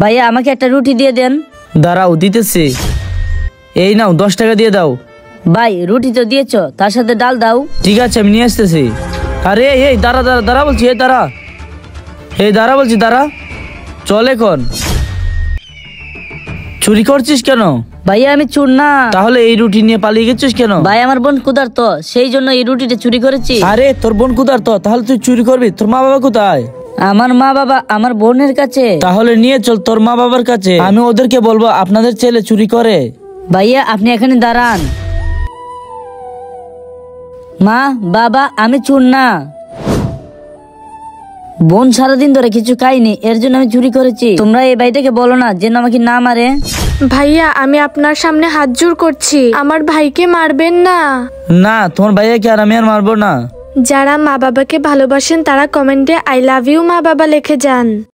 ভাইয়া আমাকে একটা রুটি দিয়ে দেন। দাঁড়াও দিতেছি। এই নাও 10 টাকা দিয়ে দাও। ভাই রুটি তো দিয়েছো, তার সাথে ডাল দাও। ঠিক আছে আমি নিয়ে আসতেছি। আরে এই দাঁড়া দাঁড়া দাঁড়া বলছি, এই দাঁড়া, এই দাঁড়া বলছি, দাঁড়া। চল এখন। চুরি করছিস কেন? ভাইয়া আমি চোর না। তাহলে এই রুটি নিয়ে পালিয়ে গেছিস কেন? ভাই আমার বোন ক্ষুধার্ত, সেই জন্য এই রুটিটা চুরি করেছি। আরে তোর বোন ক্ষুধার্ত, তাহলে তুই চুরি করবি? তোর মা বাবা কোথায়? আমার মা বাবা আমার বোনের কাছে। তাহলে নিয়ে চল তোর মা বাবার কাছে, আমি ওদেরকে বলবো আপনাদের ছেলে চুরি করে। ভাইয়া আপনি এখানে দাঁড়ান। মা বাবা আমি চোর না। বোন সারাদিন ধরে কিছু খাইনি, এর জন্য আমি চুরি করেছি। তোমরা এই ভাইটাকে বলো না যেন আমাকে না মারে। ভাইয়া আমি আপনার সামনে হাত জোড় করছি, আমার ভাইকে মারবেন না। না তোমার ভাইয়াকে আর আমি আর মারবো না। যারা মা বাবাকে ভালোবাসেন তারা কমেন্টে আই লাভ ইউ মা বাবা লিখে যান।